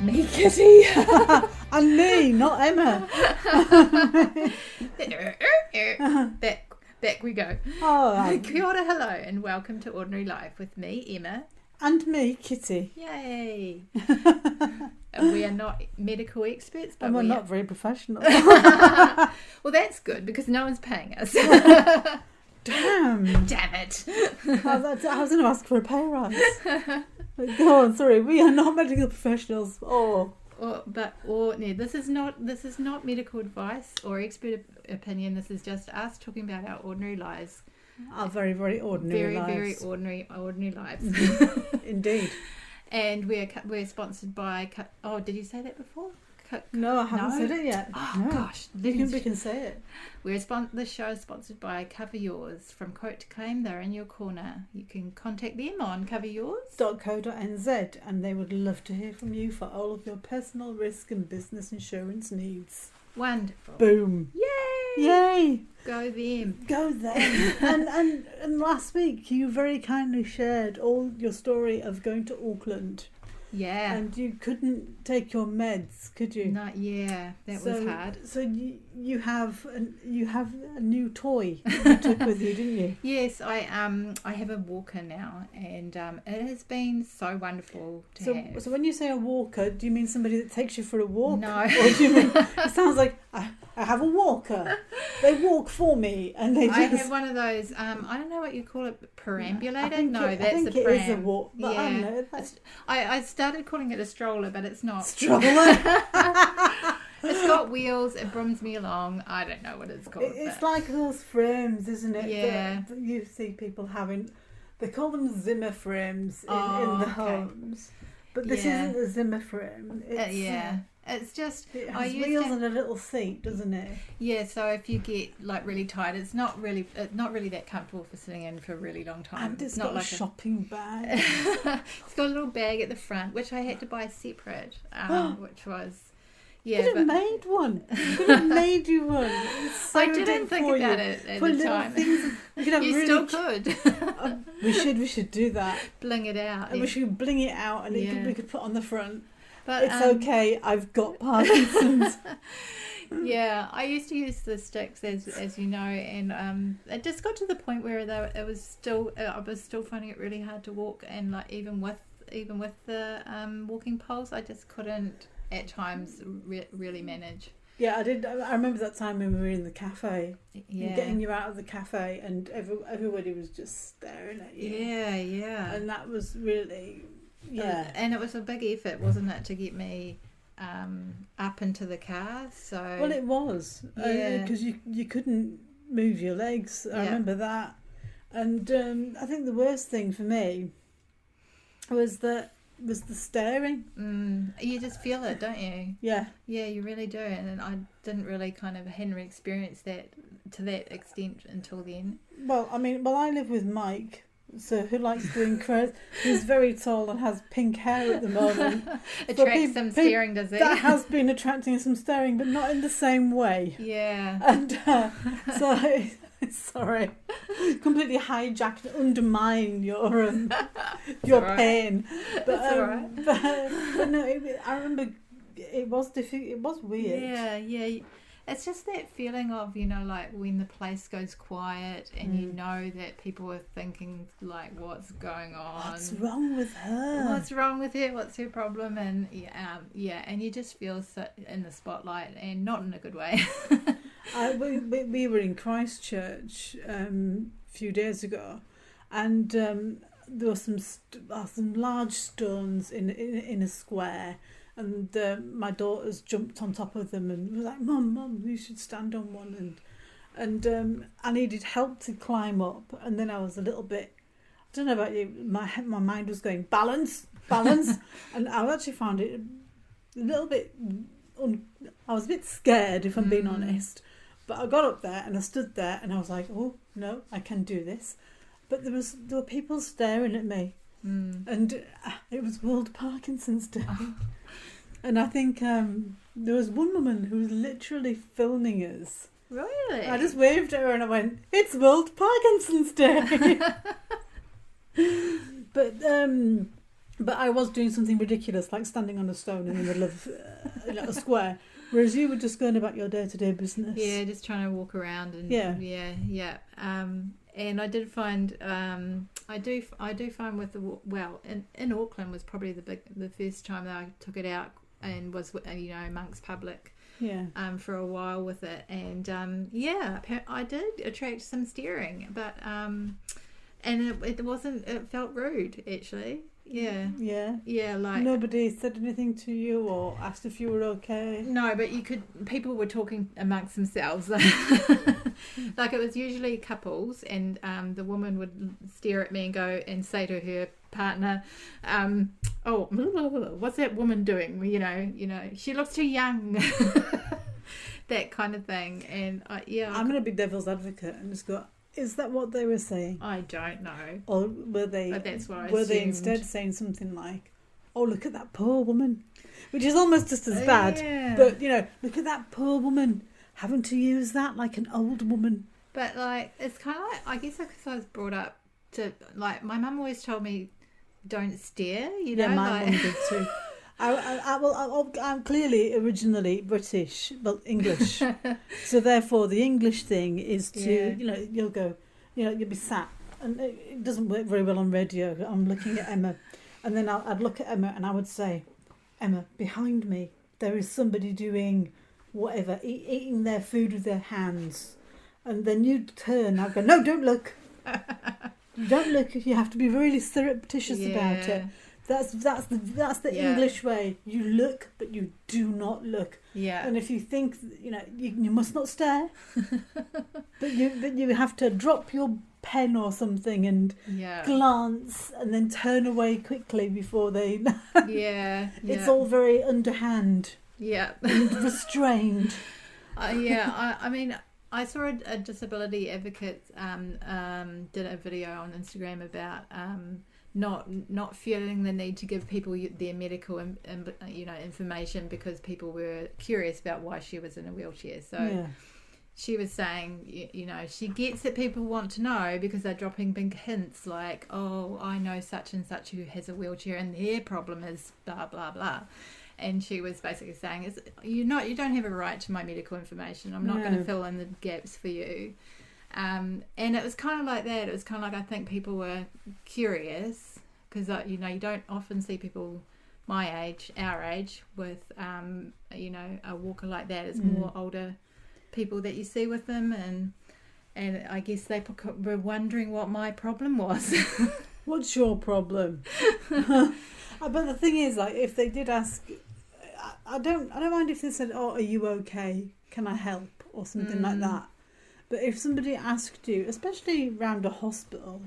Me, Kitty. And me, not Emma. Back we go. Oh, Kia ora, hello, and welcome to Ordinary Life with me, Emma. and me, Kitty. Yay! And we are not medical experts, but And we're we not very professional. Well, that's good because no one's paying us. Damn. Damn it! I was going to ask for a pay rise. But go on, sorry, we are not medical professionals. No, this is not medical advice or expert opinion. This is just us talking about our ordinary lives. Our very, very ordinary lives. Very ordinary lives. Indeed. And we're sponsored by. Oh, did you say that before? No, I haven't said it yet. Oh No. gosh, We can say it. This show is sponsored by Cover Yours from Quote to Claim. They're in your corner. You can contact them on coveryours.co.nz, and they would love to hear from you for all of your personal risk and business insurance needs. Wonderful. Boom. Yay! Yay! Go them. Go then. and last week you very kindly shared all your story of going to Auckland. Yeah. And you couldn't take your meds, could you? Not yeah. That was hard. So you have a new toy you took with you, didn't you? Yes, I have a walker now, and it has been so wonderful to have. So when you say a walker, do you mean somebody that takes you for a walk? No. Or do you mean it sounds like I have a walker. They walk for me, and they just. I have one of those. I don't know what you call it, perambulator. I That's think the it pram. is a walk. But yeah. I don't know. I started calling it a stroller, but it's not. Stroller. It's got wheels. It brooms me along. I don't know what it's called. It's like those frames, isn't it? Yeah. That you see people having. They call them Zimmer frames in the homes. But this isn't a Zimmer frame. It's, it's just it has wheels and a little seat, doesn't it? Yeah, so if you get like really tired, it's not really that comfortable for sitting in for a really long time. And it's not got like a shopping bag. It's got a little bag at the front, which I had to buy separate, which was Could have made one. Could have made you one. So I didn't think about it at the time. Still could. We should do that. Bling it out. And we should bling it out, and we could put on the front. But it's okay. I've got Parkinson's. Yeah, I used to use the sticks, as you know, and it just got to the point where I was still finding it really hard to walk, and like even with the walking poles, I just couldn't at times really manage. Yeah, I did. I remember that time when we were in the cafe, getting you out of the cafe, and everybody was just staring at you. Yeah. And that was really, and it was a big effort, wasn't it, to get me up into the car? So well, it was because you couldn't move your legs. I remember that, and I think the worst thing for me was the staring. You just feel it, don't you? Yeah, you really do. And I hadn't really experienced that to that extent until then. Well, I live with Mike, so who likes doing he's very tall and has pink hair at the moment. Attracts some staring, does it? That has been attracting some staring, but not in the same way. Yeah. And so sorry, completely hijacked, undermine your pain. But That's all right. But no, I remember it was difficult. It was weird. Yeah. It's just that feeling of, like when the place goes quiet and you know that people are thinking like, what's going on? What's wrong with her? What's wrong with her? What's her problem? And and you just feel so in the spotlight, and not in a good way. We were in Christchurch a few days ago, and there were some large stones in a square, and my daughters jumped on top of them and was like, "Mum, you should stand on one." And I needed help to climb up, and then I was a little bit, I don't know about you, my mind was going balance, and I actually found it a little bit. I was a bit scared, if I'm being honest. But I got up there and I stood there and I was like, oh, no, I can do this. But there were people staring at me. And it was World Parkinson's Day. And I think there was one woman who was literally filming us. Really? I just waved at her and I went, it's World Parkinson's Day. But But I was doing something ridiculous, like standing on a stone in the middle of a square, whereas you were just going about your day-to-day business. Yeah, just trying to walk around and yeah. And I did find I do find with in Auckland was probably the first time that I took it out and was amongst public. Yeah. For a while with it, and I did attract some staring, but and it wasn't. It felt rude actually. Yeah. Yeah. Yeah, like nobody said anything to you or asked if you were okay. No, but people were talking amongst themselves. Like it was usually couples, and the woman would stare at me and go and say to her partner, "Oh, what's that woman doing? You know, she looks too young." That kind of thing, and I'm going to be devil's advocate and just go, is that what they were saying? I don't know. Or were they? But that's what I were they instead saying something like, "Oh, look at that poor woman," which is almost just as bad. Yeah. But look at that poor woman having to use that like an old woman. But like, it's kind of like, I guess because I was brought up to, like, my mum always told me, don't stare. Yeah, my mum did too. I'm clearly originally British, well, English. So therefore, the English thing is to, you'll go, you'll be sat, and it doesn't work very well on radio. I'm looking at Emma, and then I'd look at Emma and I would say, "Emma, behind me, there is somebody doing whatever, eating their food with their hands," and then you'd turn. I'd go, "No, don't look. Don't look. You have to be really surreptitious about it." That's the English way. You look, but you do not look. Yeah. And if you think, you must not stare, but you have to drop your pen or something and glance and then turn away quickly before they. It's all very underhand. Yeah. And restrained. I mean, I saw a disability advocate did a video on Instagram about not feeling the need to give people their medical information because people were curious about why she was in a wheelchair. So she was saying, she gets that people want to know because they're dropping big hints like, "Oh, I know such and such who has a wheelchair and their problem is blah blah blah." And she was basically saying, you don't have a right to my medical information. I'm not going to fill in the gaps for you. And it was kind of like that. It was kind of like, I think people were curious because, you don't often see people my age, our age, with, a walker like that. It's more older people that you see with them. And I guess they were wondering what my problem was. What's your problem? But the thing is, like, if they did ask, I don't mind if they said, "Oh, are you okay? Can I help?" or something like that. But if somebody asked you, especially around a hospital,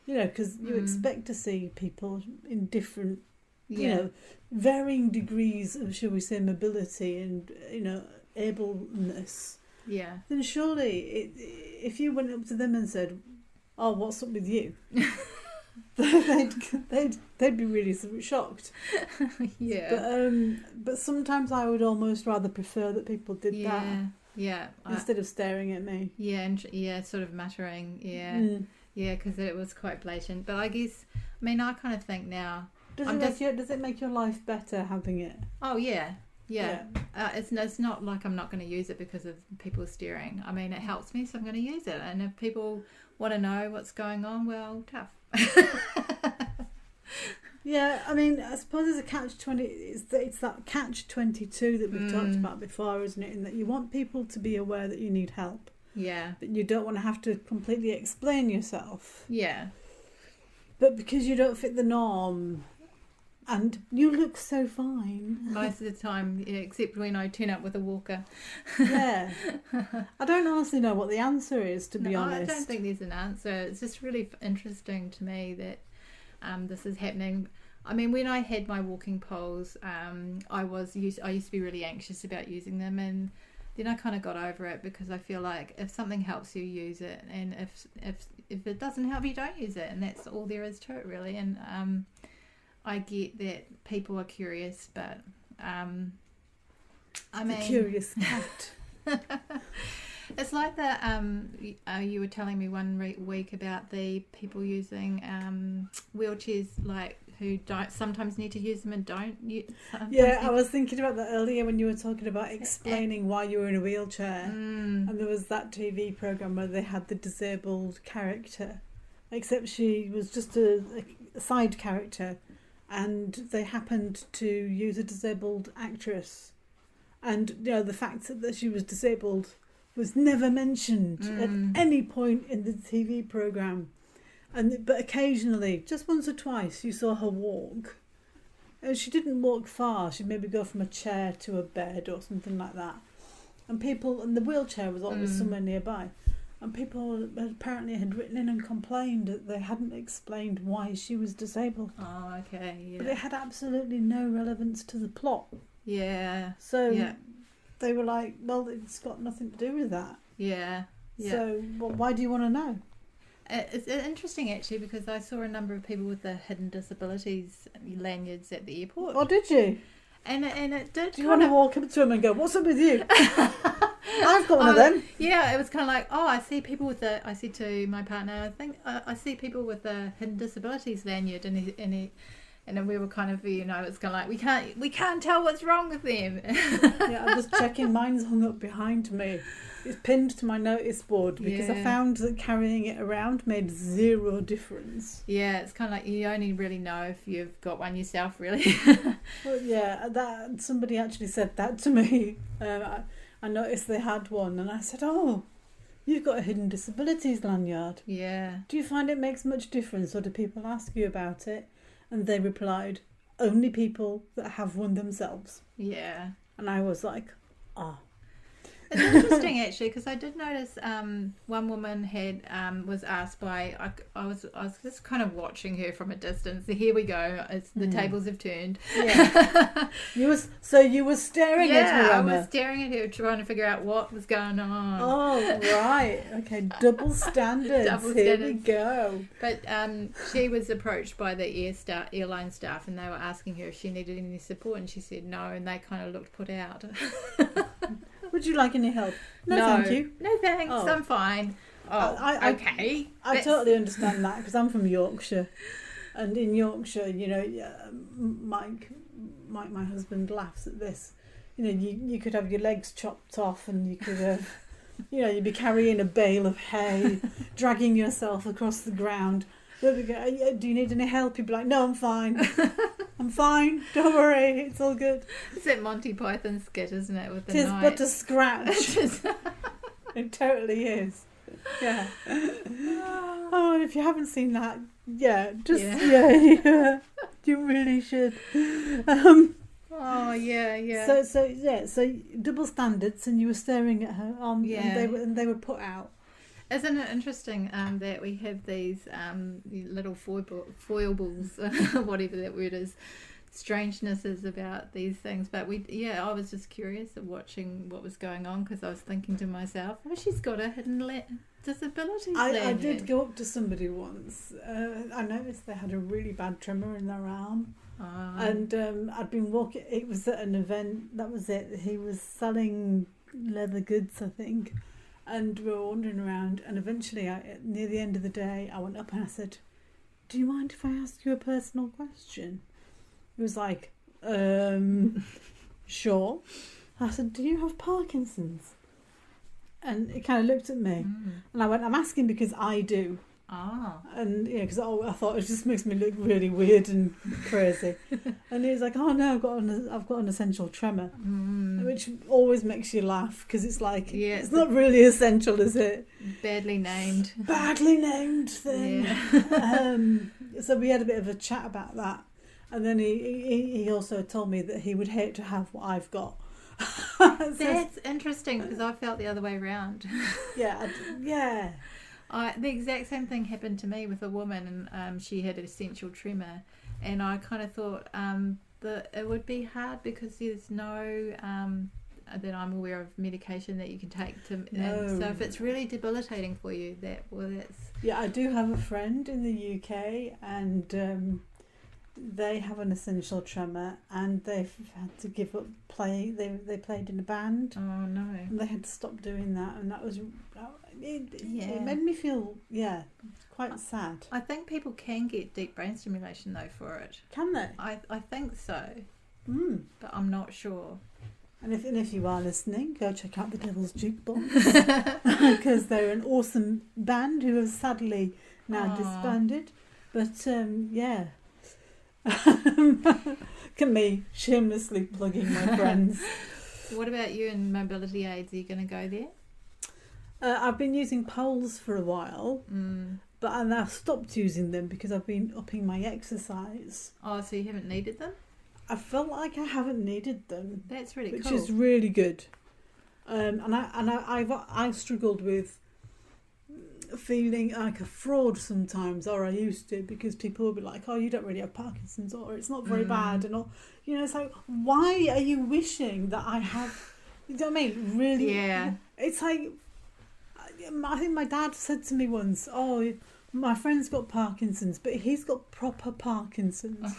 because you expect to see people in different, varying degrees of, shall we say, mobility and, ableness. Yeah. Then surely, if you went up to them and said, "Oh, what's up with you?" they'd be really shocked. But sometimes I would almost rather prefer that people did that. Yeah. Instead of staring at me. Yeah, and sort of muttering. Yeah, because it was quite blatant. But I guess, I kind of think now. Does it make your life better having it? Oh yeah. It's not like I'm not going to use it because of people staring. It helps me, so I'm going to use it. And if people want to know what's going on, well, tough. Yeah, I suppose there's a catch-20. It's that catch-22 that we've talked about before, isn't it? In that you want people to be aware that you need help. Yeah. But you don't want to have to completely explain yourself. Yeah. But because you don't fit the norm, and you look so fine. Most of the time, except when I turn up with a walker. Yeah. I don't honestly know what the answer is, to be honest. I don't think there's an answer. It's just really interesting to me that this is happening. When I had my walking poles, I used to be really anxious about using them, and then I kind of got over it because I feel like if something helps you, use it, and if it doesn't help you, don't use it, and that's all there is to it, really. And I get that people are curious, but the curious cat. It's like you were telling me one week about the people using wheelchairs, like who don't sometimes need to use them and don't. I was thinking about that earlier when you were talking about explaining why you were in a wheelchair. And there was that TV programme where they had the disabled character, except she was just a side character, and they happened to use a disabled actress. And the fact that she was disabled was never mentioned at any point in the TV programme. But occasionally, just once or twice, you saw her walk. And she didn't walk far. She'd maybe go from a chair to a bed or something like that. And the wheelchair was always somewhere nearby. And people apparently had written in and complained that they hadn't explained why she was disabled. Oh, okay, yeah. But it had absolutely no relevance to the plot. Yeah. So they were like, well, it's got nothing to do with that. Yeah. So why do you want to know? It's interesting actually, because I saw a number of people with the hidden disabilities lanyards at the airport. Oh, did you? And it did. Do you want to walk up to them and go, "What's up with you?" I've got one of them. Yeah, it was kind of like, I see people with the. I said to my partner, I think I see people with the hidden disabilities lanyard, and then we were kind of, it's kind of like we can't tell what's wrong with them. Yeah, I'm just checking. Mine's hung up behind me. It's pinned to my notice board because I found that carrying it around made zero difference. Yeah, it's kind of like you only really know if you've got one yourself, really. Well, yeah, that somebody actually said that to me. I noticed they had one, and I said, "Oh, you've got a hidden disabilities lanyard. Yeah. Do you find it makes much difference, or do people ask you about it?" And they replied, "Only people that have one themselves." Yeah. And I was like, "Ah." It's interesting actually, because I did notice one woman was asked by I was just kind of watching her from a distance. Here we go. It's the tables have turned. Yeah. You were staring at her. Yeah, I was staring at her, trying to figure out what was going on. Oh right, okay, double standards. Here we go. But she was approached by the airline staff, and they were asking her if she needed any support, and she said no, and they kind of looked put out. Would you like any help? No, thank you. No, thanks. Oh. I'm fine. Oh, okay. I totally understand that, because I'm from Yorkshire, and in Yorkshire, Mike, my husband, laughs at this. You could have your legs chopped off, and you could have, you'd be carrying a bale of hay, dragging yourself across the ground. Do you need any help? You'd be like, no, I'm fine. I'm fine. Don't worry. It's all good. It's that Monty Python skit, isn't it? With the Tis but a scratch. It totally is. Yeah. Oh, and if you haven't seen that, you really should. Oh yeah. So double standards, and you were staring at her and they were put out. Isn't it interesting that we have these little foibles, whatever that word is, strangenesses about these things? But I was just curious of watching what was going on, because I was thinking to myself, she's got a hidden disability. I did go up to somebody once. I noticed they had a really bad tremor in their arm. And I'd been walking. It was at an event. That was it. He was selling leather goods, I think. And we were wandering around, and eventually, near the end of the day, I went up and I said, "Do you mind if I ask you a personal question?" He was like, "Sure." I said, "Do you have Parkinson's?" And he kind of looked at me, and I went, "I'm asking because I do." And because I thought it just makes me look really weird and crazy. And he was like, "Oh no, I've got an essential tremor," which always makes you laugh, because it's like, it's not really essential, is it? Badly named thing. Yeah. So we had a bit of a chat about that, and then he also told me that he would hate to have what I've got. That's interesting, because I felt the other way around. Yeah. The exact same thing happened to me with a woman, and she had an essential tremor, and I kind of thought that it would be hard, because there's no that I'm aware of medication that you can take to. No. So if it's really debilitating for you, that's. Yeah, I do have a friend in the UK, and they have an essential tremor, and they've had to give up playing. They played in a band. Oh no! And they had to stop doing that, and that was it Yeah. made me feel quite sad. I think people can get deep brain stimulation though for it. Can they? I think so, but I'm not sure. And if you are listening, go check out the Devil's Jukebox because they're an awesome band who have sadly now disbanded. But yeah. Look at me shamelessly plugging my friends. What about you and mobility aids? Are you going to go there? I've been using poles for a while, but I've stopped using them because I've been upping my exercise. Oh, so you haven't needed them? I felt like I haven't needed them. That's really cool. Which is really good. And I struggled with feeling like a fraud sometimes, or I used to, because people would be like, oh, you don't really have Parkinson's, or it's not very bad, and all, it's like, why are you wishing that I have, you know what I mean, really? Yeah. It's like, I think my dad said to me once, oh, my friend's got Parkinson's, but he's got proper Parkinson's,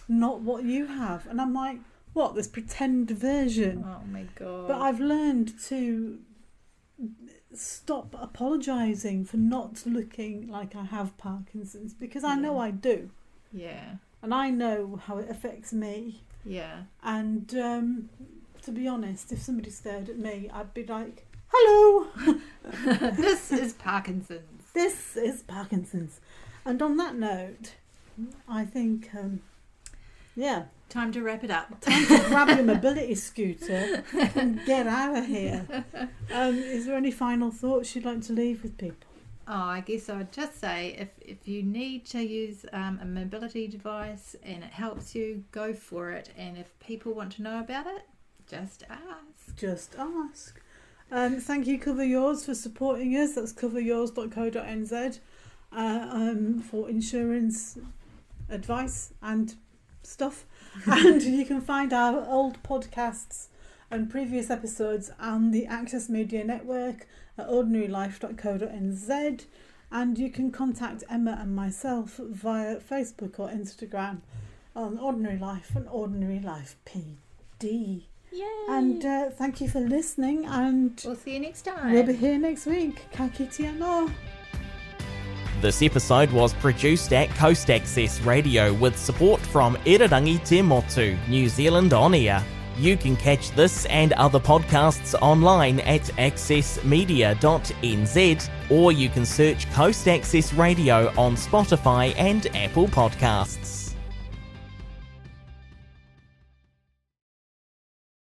not what you have. And I'm like, what, this pretend version? Oh my God. But I've learned to stop apologising for not looking like I have Parkinson's, because I know I do. Yeah. And I know how it affects me. Yeah. And to be honest, if somebody stared at me, I'd be like, hello! This is Parkinson's. This is Parkinson's. And on that note, I think, time to wrap it up. Time to grab your mobility scooter and get out of here. Is there any final thoughts you'd like to leave with people? Oh, I guess I would just say, if you need to use a mobility device and it helps you, go for it. And if people want to know about it, just ask. Just ask. Thank you, Cover Yours, for supporting us. That's coveryours.co.nz for insurance advice and stuff. And you can find our old podcasts and previous episodes on the Access Media Network at ordinarylife.co.nz, and you can contact Emma and myself via Facebook or Instagram on Ordinary Life and Ordinary Life PD. Yay! And thank you for listening, and we'll see you next time. We'll be here next week. Kāpiti and Horowhenua. This episode was produced at Coast Access Radio with support from Irarangi Te Motu, New Zealand On Air. You can catch this and other podcasts online at accessmedia.nz, or you can search Coast Access Radio on Spotify and Apple Podcasts.